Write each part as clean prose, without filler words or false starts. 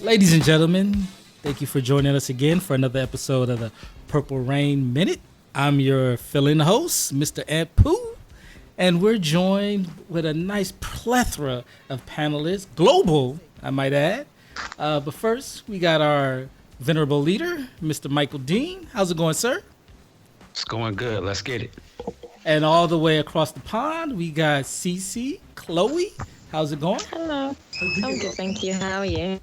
Ladies and gentlemen, thank you for joining us again for another episode of the Purple Rain Minute. I'm your fill-in host, Mr. Ant Pooh, and we're joined with a nice plethora of panelists, global, I might add. But first, we got our venerable leader, Mr. Michael Dean. How's it going, sir? It's going good. Let's get it. And all the way across the pond, we got Cece, Chloe. How's it going? Hello. I'm good, thank you. How are you?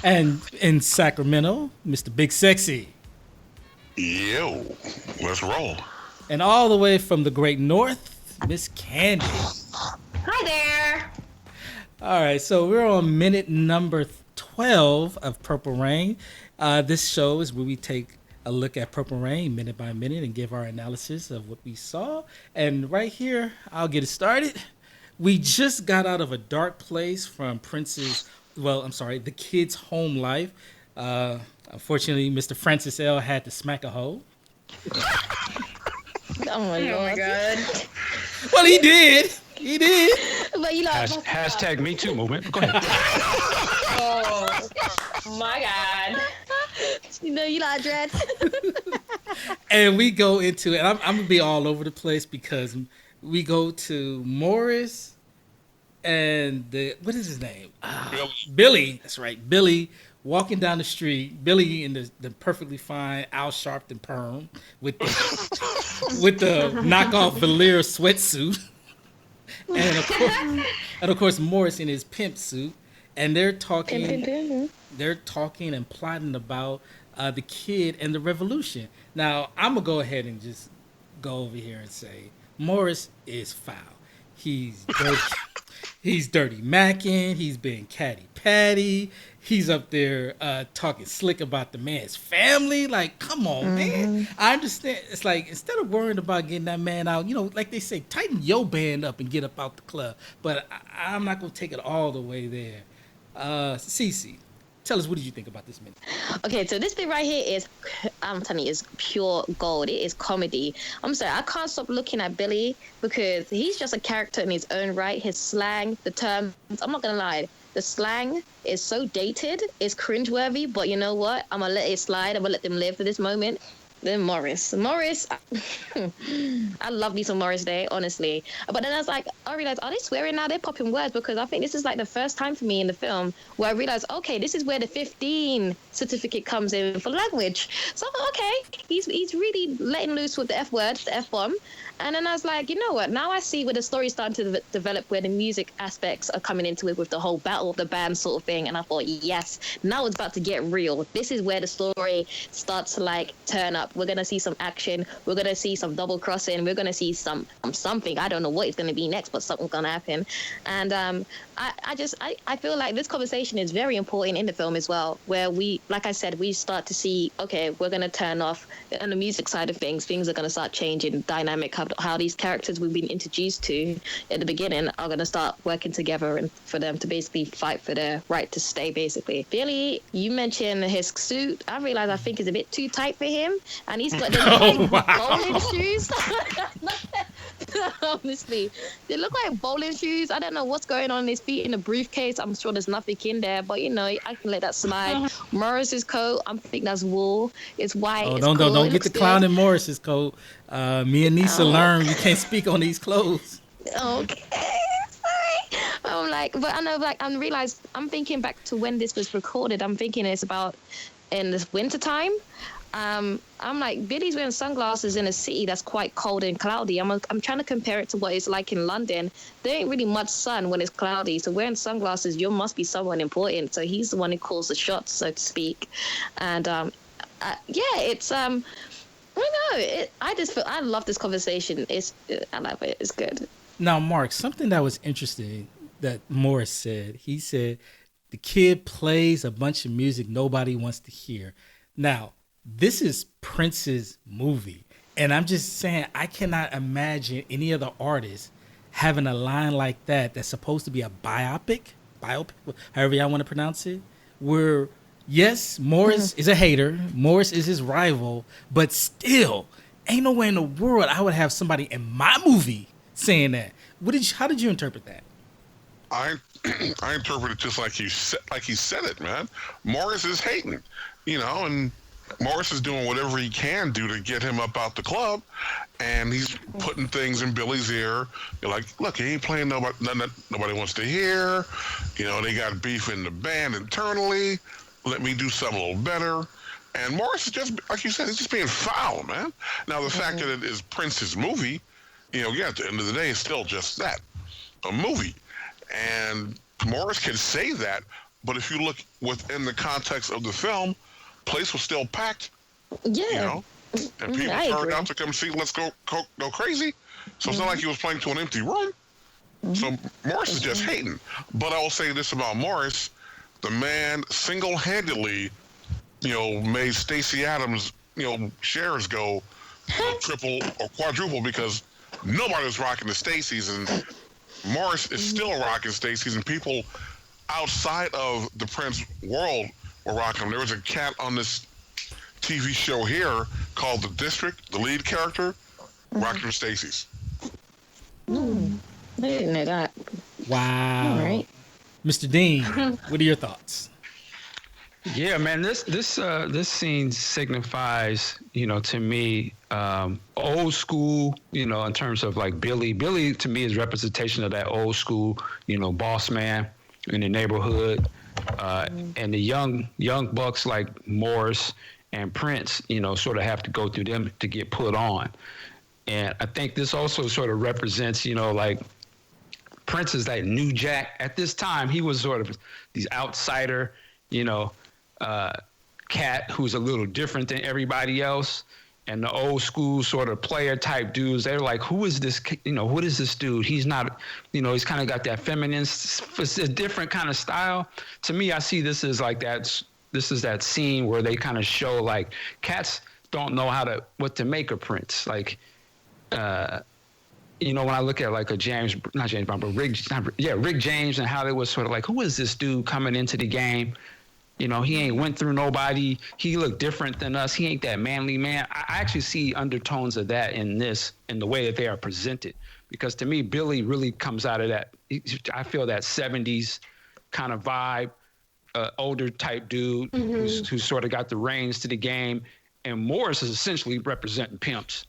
And in Sacramento, Mr. Big Sexy. Yo, let's roll. And all the way from the great north, Miss Candy. Hi there. All right, so we're on minute number 12 of Purple Rain. This show is where we take a look at Purple Rain minute by minute and give our analysis of what we saw. And right here, I'll get it started. We just got out of a dark place from the kid's home life. Unfortunately, Mr. Francis L. had to smack a hoe. Oh my god. Well, he did. He did. But you know, Hashtag Me Too movement. Go ahead. oh my god. You know you like dread. And we go into it. I'm going to be all over the place because we go to Morris and what is his name? Billy. That's right. Billy walking down the street. Billy in the perfectly fine Al Sharpton perm with the knockoff velour sweatsuit. And of course Morris in his pimp suit. And they're talking and plotting about the kid and the revolution. Now, I'm going to go ahead and just go over here and say Morris is foul. He's dirty. He's dirty macking. He's being catty patty. He's up there talking slick about the man's family. Like, come on, man. I understand. It's like, instead of worrying about getting that man out, like they say, tighten your band up and get up out the club. But I'm not going to take it all the way there. Cece, tell us, what did you think about this minute? Okay, so this bit right here is, I'm telling you, is pure gold. It is comedy. I'm sorry, I can't stop looking at Billy because he's just a character in his own right. His slang, the terms, I'm not going to lie. The slang is so dated, it's cringeworthy, but you know what? I'm going to let it slide. I'm going to let them live for this moment. Then Morris, I love me some Morris Day, honestly. But then I realized, are they swearing now? They're popping words because I think this is like the first time for me in the film where I realized, okay, this is where the 15 certificate comes in for language. So I thought, okay, he's really letting loose with the F words, the F bomb. And then I was like, you know what? Now I see where the story's starting to develop, where the music aspects are coming into it with the whole battle of the band sort of thing. And I thought, yes, now it's about to get real. This is where the story starts to turn up. We're going to see some action. We're going to see some double crossing. We're going to see something. I don't know what it's going to be next, but something's going to happen. And I feel like this conversation is very important in the film as well, where we, like I said, we start to see, okay, we're going to turn off on the music side of things. Things are going to start changing, dynamic, how these characters we've been introduced to at the beginning are going to start working together and for them to basically fight for their right to stay, basically. Billy, you mentioned his suit. I realized I think it's a bit too tight for him, and he's got bowling shoes. Honestly, they look like bowling shoes. I don't know what's going on in his feet in the briefcase. I'm sure there's nothing in there, but I can let that slide. Morris's coat, I think that's wool. It's white. Oh, it's don't get the clown in Morris's coat. Me and Nisa learned you can't speak on these clothes. Okay, sorry. I realized I'm thinking back to when this was recorded. I'm thinking it's about in this winter time. I'm like, Billy's wearing sunglasses in a city that's quite cold and cloudy. I'm trying to compare it to what it's like in London. There ain't really much sun when it's cloudy, so wearing sunglasses, you must be someone important. So he's the one who calls the shots, so to speak. And it's I just feel I love this conversation. I love it. It's good. Now, Mark, something that was interesting that Morris said. He said the kid plays a bunch of music nobody wants to hear. Now, this is Prince's movie, and I'm just saying I cannot imagine any other artist having a line like that that's supposed to be a biopic, however y'all want to pronounce it, where yes, Morris is a hater, Morris is his rival, but still, ain't no way in the world I would have somebody in my movie saying that. How did you interpret that? I I interpret it just like he said it, man. Morris is hating, and Morris is doing whatever he can do to get him up out the club, and he's putting things in Billy's ear. You're like, look, he ain't playing nobody wants to hear. They got beef in the band internally. Let me do something a little better. And Morris is just, like you said, he's just being foul, man. Now, the fact that it is Prince's movie, at the end of the day, it's still just that, a movie. And Morris can say that, but if you look within the context of the film, place was still packed. Yeah. And people turned out to come see Let's Go Crazy. So it's not like he was playing to an empty room. So Morris is just hating. But I will say this about Morris. The man single-handedly, made Stacey Adams, shares go triple or quadruple because nobody was rocking the Stacey's, and Morris is still rocking Stacey's, and people outside of the Prince world were rocking them. There was a cat on this TV show here called The District, the lead character, rocking Stacey's. I didn't know that. Wow. All right. Mr. Dean, what are your thoughts? Yeah, man, this scene signifies, to me, old school, in terms of like Billy. Billy to me is representation of that old school, boss man in the neighborhood, and the young bucks like Morris and Prince, sort of have to go through them to get put on. And I think this also sort of represents, like Prince is that new jack. At this time, he was sort of these outsider, cat who's a little different than everybody else. And the old school sort of player type dudes, they're like, who is this, what is this dude? He's not, he's kind of got that feminine, it's a different kind of style. To me, I see this as like this is that scene where they kind of show like cats don't know what to make of Prince. Like, when I look at like Rick James and how they was sort of like, who is this dude coming into the game? He ain't went through nobody. He looked different than us. He ain't that manly man. I actually see undertones of that in the way that they are presented. Because to me, Billy really comes out of that. I feel that 70s kind of vibe, older type dude who's sort of got the reins to the game. And Morris is essentially representing pimps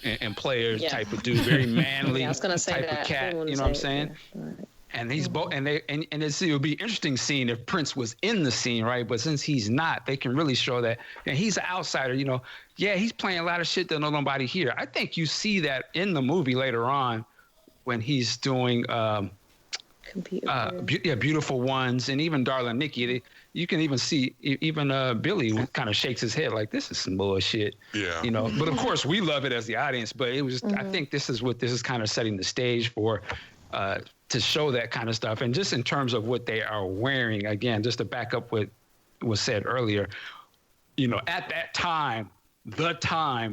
and players type of dude, very manly I was gonna say type that. of cat. You know what I'm saying? Yeah. Right. And he's both, and it would be interesting scene if Prince was in the scene, right? But since he's not, they can really show that. And he's an outsider, Yeah, he's playing a lot of shit that nobody here. I think you see that in the movie later on when he's doing, Beautiful Ones, and even Darling Nikki. You can even see Billy kind of shakes his head like, this is some bullshit. Yeah. But of course we love it as the audience. But it was, I think this is kind of setting the stage for. To show that kind of stuff. And just in terms of what they are wearing, again, just to back up what was said earlier, at that time,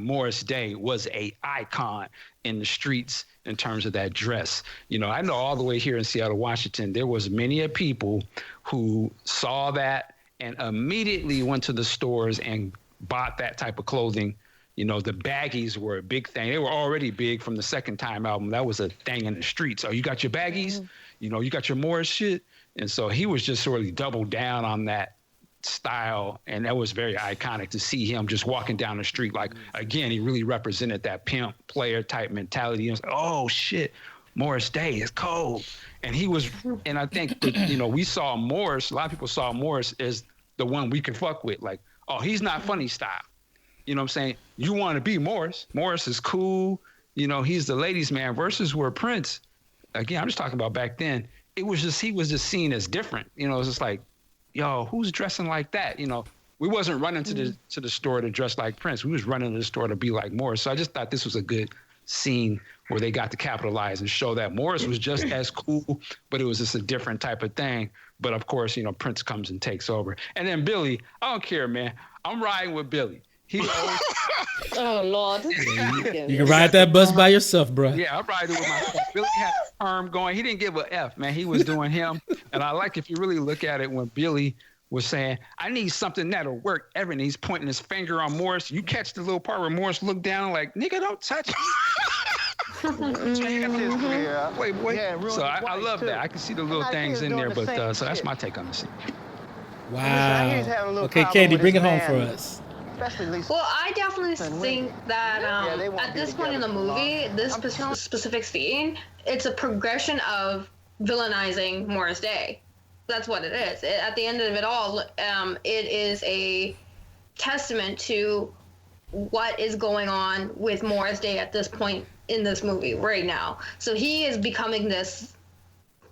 Morris Day was a icon in the streets in terms of that dress. I know all the way here in Seattle, Washington, there was many a people who saw that and immediately went to the stores and bought that type of clothing. The baggies were a big thing. They were already big from the Second Time album. That was a thing in the streets. Oh, you got your baggies? You got your Morris shit? And so he was just sort of doubled down on that style. And that was very iconic to see him just walking down the street. Like, again, he really represented that pimp player type mentality. He was like, oh, shit, Morris Day is cold. And he was, and I think that, we saw Morris, a lot of people saw Morris as the one we could fuck with. Like, oh, he's not funny style. You know what I'm saying? You want to be Morris. Morris is cool. He's the ladies' man versus where Prince, again, I'm just talking about back then. He was just seen as different. It's just like, yo, who's dressing like that? We wasn't running to the store to dress like Prince. We was running to the store to be like Morris. So I just thought this was a good scene where they got to capitalize and show that Morris was just as cool, but it was just a different type of thing. But of course, Prince comes and takes over. And then Billy, I don't care, man. I'm riding with Billy. Oh Lord! You can ride that bus by yourself, bro. Yeah, I'm riding with myself. Billy had a arm going. He didn't give a F, man. He was doing him. And I like, if you really look at it, when Billy was saying, I need something that'll work. Evan, he's pointing his finger on Morris. You catch the little part where Morris looked down like, nigga, don't touch me. Wait, what? Yeah, ruined So it I twice, love too. that. I can see the little And I think things he's in doing there, the but same so that's shit. my take on the scene. I hear he's having a little Okay, problem Candy, with bring his it home for man, us. especially Lisa. Well, I definitely And think Wendy. that Yeah, they won't at be this point in the together for long. movie, this I'm telling- specific scene, it's a progression of villainizing Morris Day. That's what it is. At the end of it all, it is a testament to what is going on with Morris Day at this point in this movie right now. So he is becoming this,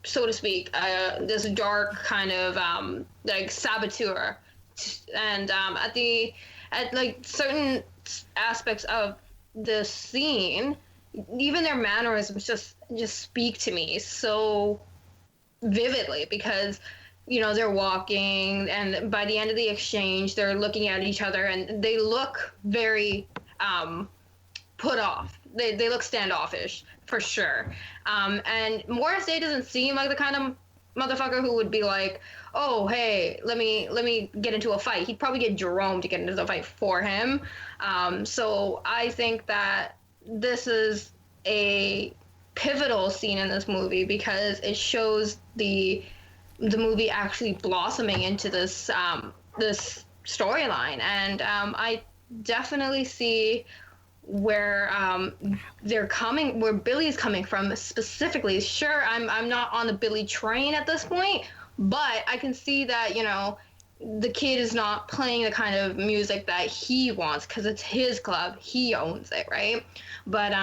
so to speak, this dark kind of like saboteur, and at like certain aspects of the scene, even their mannerisms just speak to me so vividly, because they're walking, and by the end of the exchange they're looking at each other and they look very put off. They look standoffish for sure. And Morris Day doesn't seem like the kind of motherfucker who would be like, oh hey, let me get into a fight. He'd probably get Jerome to get into the fight for him. So I think that this is a pivotal scene in this movie because it shows the movie actually blossoming into this this storyline, and I definitely see where where Billy's coming from specifically. Sure, I'm not on the Billy train at this point, but I can see that the kid is not playing the kind of music that he wants because it's his club, he owns it, right? But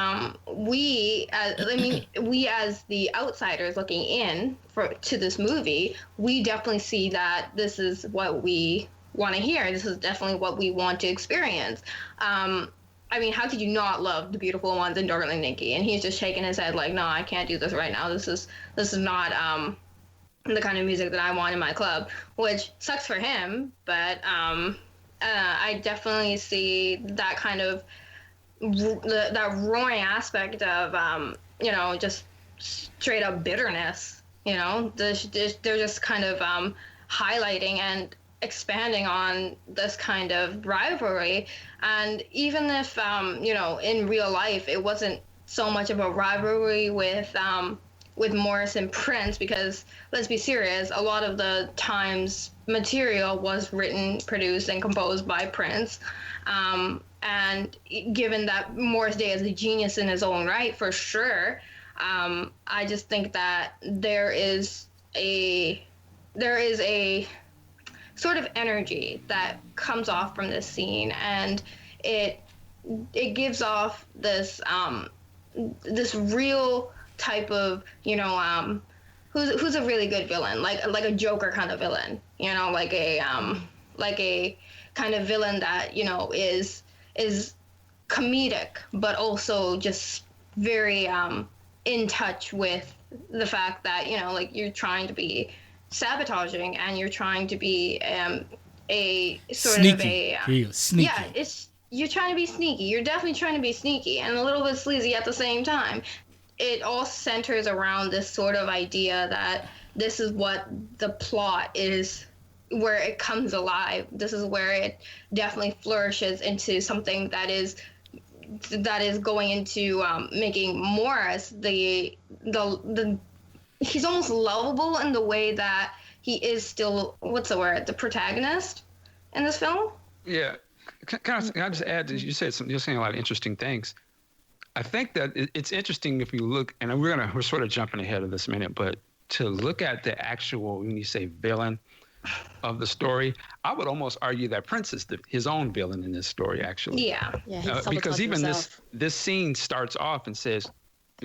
we as the outsiders looking in to this movie, we definitely see that this is what we want to hear. This is definitely what we want to experience. I mean, how could you not love The Beautiful Ones and Darling Nikki? And he's just shaking his head like, no, I can't do this right now. This is not the kind of music that I want in my club, which sucks for him. But I definitely see that kind of that roaring aspect of just straight up bitterness. They're just kind of highlighting and expanding on this kind of rivalry. And even if in real life it wasn't so much of a rivalry with Morris and Prince, because let's be serious, a lot of the times material was written, produced, and composed by Prince. And given that Morris Day is a genius in his own right, for sure, I just think that there is a sort of energy that comes off from this scene, and it gives off this this real type of who's a really good villain, like a Joker kind of villain, like a kind of villain that is comedic but also just very in touch with the fact that like you're trying to be sabotaging and you're trying to be a sort sneaky. of a sneaky. Yeah, you're trying to be sneaky. You're definitely trying to be sneaky and a little bit sleazy at the same time. It all centers around this sort of idea that this is what the plot is, where it comes alive. This is where it definitely flourishes into something that is going into making Morris the he's almost lovable in the way that he is still, what's the word, the protagonist in this film. Yeah. Can I just add, you're saying a lot of interesting things. I think that it's interesting if you look, and we're sort of jumping ahead of this minute, but to look at the actual, when you say villain of the story, I would almost argue that Prince is his own villain in this story, actually. Yeah, because even this scene starts off and says,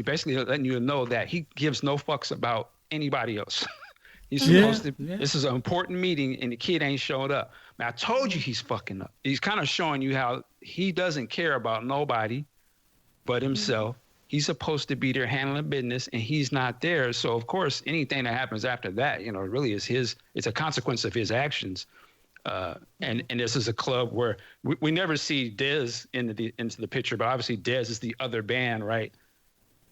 basically letting you know that he gives no fucks about anybody else. He's supposed to. Yeah. This is an important meeting, and the kid ain't showed up. Man, I told you he's fucking up. He's kind of showing you how he doesn't care about nobody but himself. He's supposed to be there handling business, and he's not there. So of course, anything that happens after that, really is his. It's a consequence of his actions. And this is a club where we never see Dez into the picture, but obviously Dez is the other band, right?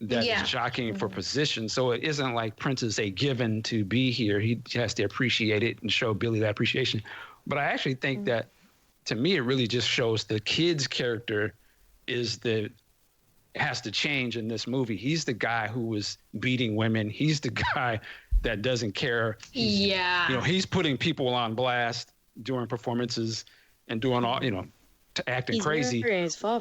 That is jockeying for position. So it isn't like Prince is a given to be here. He has to appreciate it and show Billy that appreciation. But I actually think that, to me, it really just shows the kid's character is the has to change in this movie. He's the guy who was beating women. He's the guy that doesn't care. He's putting people on blast during performances and doing all, acting crazy.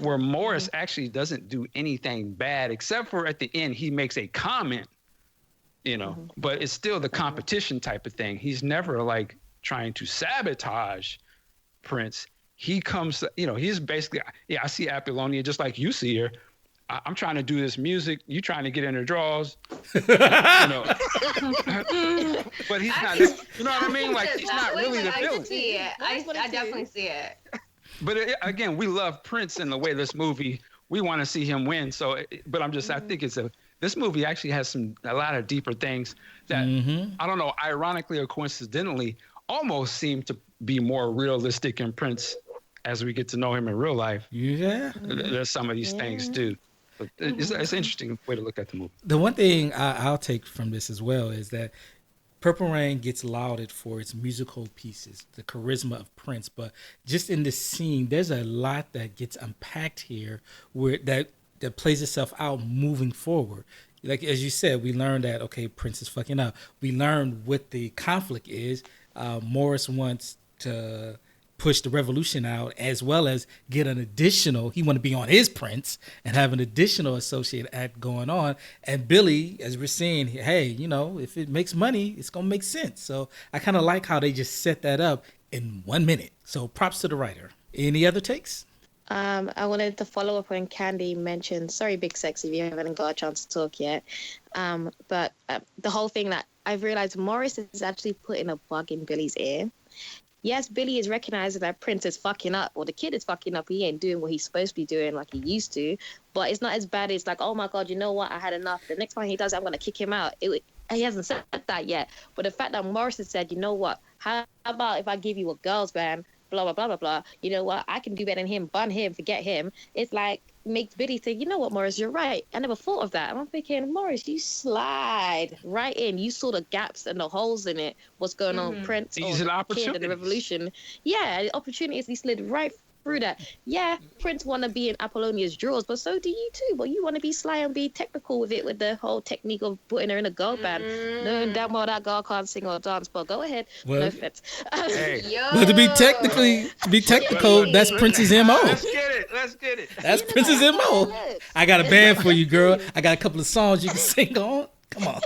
Where Morris actually doesn't do anything bad, except for at the end, he makes a comment, but it's still the competition type of thing. He's never like trying to sabotage Prince. He comes, he's basically, I see Apollonia just like you see her. I'm trying to do this music. You trying to get in her drawers, But he's not. You know what I mean? Like he's not really the villain. I see it. I definitely see it. But again, we love Prince in the way this movie. We want to see him win. So, but I'm just. I think this movie actually has a lot of deeper things that I don't know. Ironically or coincidentally, almost seem to be more realistic in Prince as we get to know him in real life. Yeah, there's some of these things too. It's an interesting way to look at the movie. The one thing I'll take from this as well is that Purple Rain gets lauded for its musical pieces, the charisma of Prince, but just in this scene, there's a lot that gets unpacked here where that plays itself out moving forward. Like, as you said, we learned that, okay, Prince is fucking up. We learned what the conflict is. Morris wants to push the revolution out, as well as get an additional, he want to be on his Prince and have an additional associate act going on. And Billy, as we're seeing, hey, if it makes money, it's going to make sense. So I kind of like how they just set that up in 1 minute. So props to the writer. Any other takes? I wanted to follow up when Candy mentioned, sorry, Big Sexy, if you haven't got a chance to talk yet. But the whole thing that I've realized Morris is actually putting a bug in Billy's ear. Yes, Billy is recognizing that Prince is fucking up, or the kid is fucking up. He ain't doing what he's supposed to be doing like he used to. But it's not as bad as like, oh my God, you know what? I had enough. The next time he does it, I'm going to kick him out. He hasn't said that yet. But the fact that Morris has said, you know what? How about if I give you a girls band, blah, blah, blah, blah, blah. You know what? I can do better than him. Bun him, forget him. It's like, makes Billy think, you know what, Morris, you're right. I never thought of that. And I'm thinking, Morris, you slide right in. You saw the gaps and the holes in it. What's going on with Prince or the kid and the revolution. Yeah, the opportunities, he slid right through that. Yeah, Prince want to be in Apollonia's drawers, but so do you too. But you want to be sly and be technical with it, with the whole technique of putting her in a girl band. No, damn well that girl can't sing or dance, but go ahead. Well, no offense. But to be technical, that's Prince's MO. Let's get it. That's Prince's MO. I got a band for you, girl. I got a couple of songs you can sing on. Come on.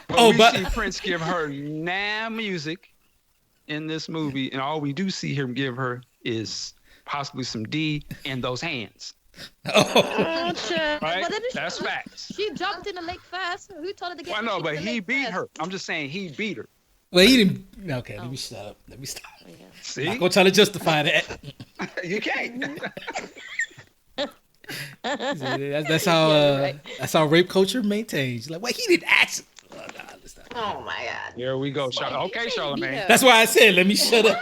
But we see Prince give her music in this movie, and all we do see him give her is possibly some D and those hands. Right? That's facts. She jumped in the lake fast. Who told her to get? Well, no, but he beat her. I'm just saying he beat her. Well, he didn't. Okay, let me shut up. Let me stop. See? I'm not gonna try to justify that. You can't. That's how rape culture maintains. Like, wait, he didn't ask. Oh my God. Here we go. Okay, Charlamagne. That's why I said let me shut up.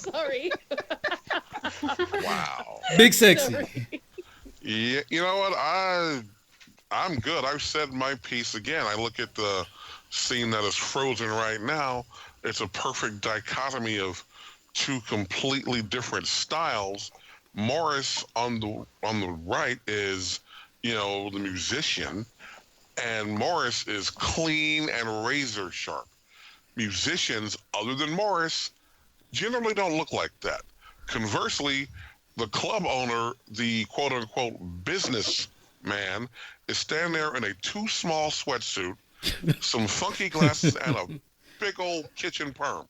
Sorry. Wow. Big Sexy. Sorry. Yeah, you know what? I'm good. I've said my piece again. I look at the scene that is frozen right now. It's a perfect dichotomy of two completely different styles. Morris on the right is, the musician, and Morris is clean and razor sharp. Musicians, other than Morris, generally don't look like that. Conversely, the club owner, the quote-unquote businessman, is standing there in a too small sweatsuit, some funky glasses, and a big old kitchen perm.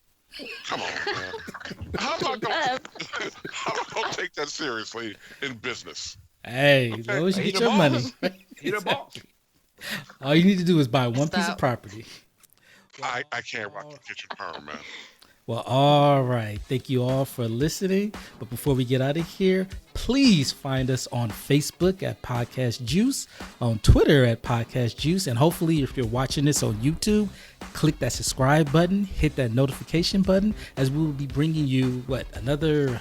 Come on, man. How am I going to take that seriously in business? Hey, as long as you get your money. He's a boss. All you need to do is buy one piece of property. I can't rock the kitchen perm, man. Well, all right. Thank you all for listening. But before we get out of here, please find us on Facebook at Podcast Juice, on Twitter at Podcast Juice, and hopefully if you're watching this on YouTube, click that subscribe button, hit that notification button, as we will be bringing you, another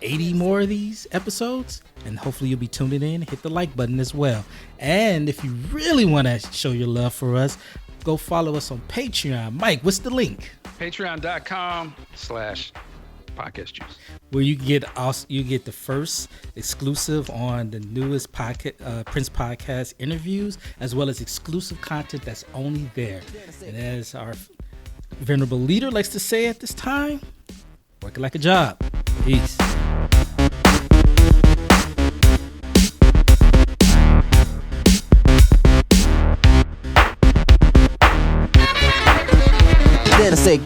80 more of these episodes, and hopefully you'll be tuning in. Hit the like button as well. And if you really want to show your love for us, go follow us on Patreon. Mike, what's the link? Patreon.com/PODCASTJUICE. Podcast Juice, where you get the first exclusive on the newest podcast, Prince podcast interviews, as well as exclusive content that's only there. And as our venerable leader likes to say at this time, working like a job. Peace.